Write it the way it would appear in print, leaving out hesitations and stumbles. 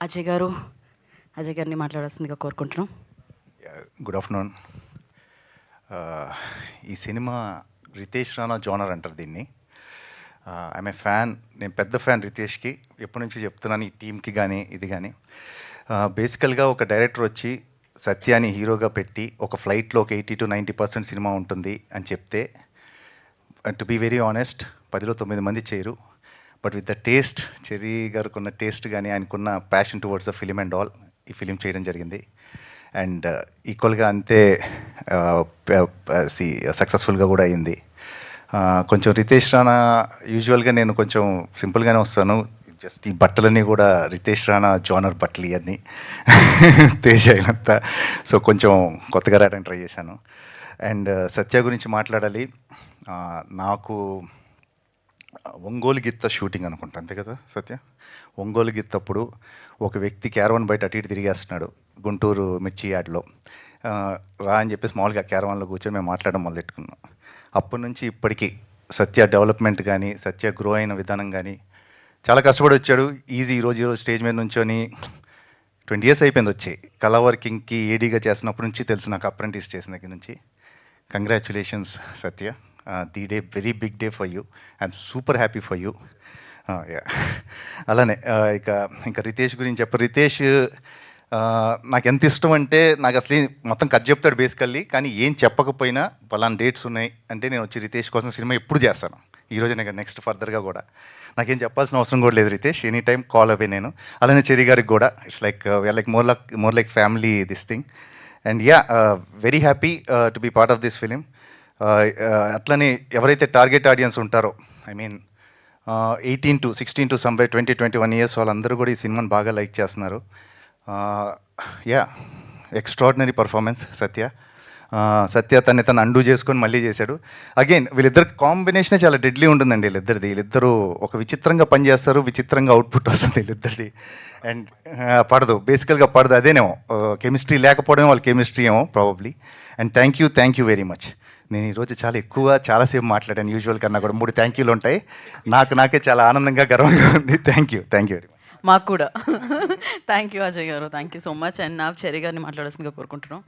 అజయ్ గారు, అజయ్ గారిని మాట్లాడాల్సిందిగా కోరుకుంటున్నాం. Good afternoon. ఈ సినిమా రితేష్ రాణా జోనర్ అంటారు దీన్ని. ఐఎమ్ ఏ ఫ్యాన్, నేను పెద్ద ఫ్యాన్ రితేష్కి. ఎప్పటి నుంచి చెప్తున్నాను ఈ టీంకి కానీ ఇది కానీ. బేసికల్గా ఒక డైరెక్టర్ వచ్చి సత్యాని హీరోగా పెట్టి ఒక ఫ్లైట్లో ఒక 80 to 90% సినిమా ఉంటుంది అని చెప్తే, టు బీ వెరీ ఆనెస్ట్, 10లో 9 మంది చేయరు. But with the taste, cherry గారికి ఉన్న టేస్ట్ కానీ ఆయనకున్న passion towards the film and all, ఈ ఫిలిం చేయడం జరిగింది. అండ్ ఈక్వల్గా అంతే సక్సెస్ఫుల్గా కూడా అయింది. కొంచెం రితేష్ రాణా, యూజువల్గా నేను కొంచెం సింపుల్గానే వస్తాను. జస్ట్ ఈ బట్టలన్నీ కూడా రితేష్ రాణా జోనర్ బట్టలు ఇవన్నీ తేజ్ అయినంత. సో కొంచెం కొత్తగా రాయడానికి ట్రై చేశాను. అండ్ సత్య గురించి మాట్లాడాలి. నాకు ఒంగోలు గిత్త షూటింగ్ అనుకుంటా, అంతే కదా సత్య? ఒంగోలు గిత్తప్పుడు ఒక వ్యక్తి క్యారవాన్ బయట అటు ఇటు తిరిగేస్తున్నాడు గుంటూరు మిర్చి యార్డ్లో. రా అని చెప్పేసి మామూలుగా క్యారవాన్లో కూర్చొని మేము మాట్లాడడం మొదలెట్టుకున్నాం. అప్పటి నుంచి ఇప్పటికీ సత్య డెవలప్మెంట్ కానీ, సత్య గ్రో అయిన విధానం కానీ చాలా కష్టపడి వచ్చాడు. ఈరోజు స్టేజ్ మీద నుంచొని 20 years అయిపోయింది వచ్చి. కళా వర్కింగ్కి ఏడీగా చేసినప్పటి నుంచి తెలుసు నాకు, అప్రెంటిస్ చేసిన దగ్గర నుంచి. Congratulations Satya, the day very big day for you. I'm super happy for you. అలానే ఇంకా రితేష్ గురించి రితేష్ నాకు ఎంత ఇష్టం అంటే, నాకు అసలు మొత్తం కథ చెప్తాడు బేసికల్లీ, కానీ ఏం చెప్పకపోయినా పలానా డేట్స్ ఉన్నాయి అంటే నేను వచ్చి రితేష్ కోసం సినిమా ఎప్పుడు చేస్తాను. ఈరోజు నేను నెక్స్ట్ ఫర్దర్గా కూడా నాకేం చెప్పాల్సిన అవసరం కూడా లేదు Ritesh, any time call away నేను. అలానే చెర్రీ గారికి కూడా it's like we're like more like family this thing. And very happy to be part of this film. అట్లనే ఎవరైతే టార్గెట్ ఆడియన్స్ ఉంటారో, I mean 18 to 16 to somewhere 20-21 years వాళ్ళందరూ కూడా ఈ సినిమాని బాగా లైక్ చేస్తున్నారు. ఎక్స్ట్రాడినరీ పర్ఫార్మెన్స్ సత్య. సత్య తను అండూ చేసుకొని మళ్ళీ చేశాడు. అగైన్ వీళ్ళిద్దరు కాంబినేషనే చాలా డెడ్లీ ఉంటుందండి వీళ్ళిద్దరూ ఒక విచిత్రంగా పనిచేస్తారు, విచిత్రంగా అవుట్పుట్ వస్తుంది వీళ్ళిద్దరిది. అండ్ పడదు, బేసికల్గా పడదు. అదేనేమో కెమిస్ట్రీ లేకపోవడం వాళ్ళ కెమిస్ట్రీ ఏమో probably. And thank you very much. నేను ఈరోజు చాలాసేపు మాట్లాడాను. యూజువల్ కన్నా కూడా 3 థ్యాంక్ యూలు ఉంటాయి. నాకే చాలా ఆనందంగా, గర్వంగా ఉంది. Thank you very much. మాకు కూడా థ్యాంక్ యూ అజయ్ గారు, thank you so much. And నా చెర్రీ గారిని మాట్లాడాల్సిందిగా కోరుకుంటున్నాం.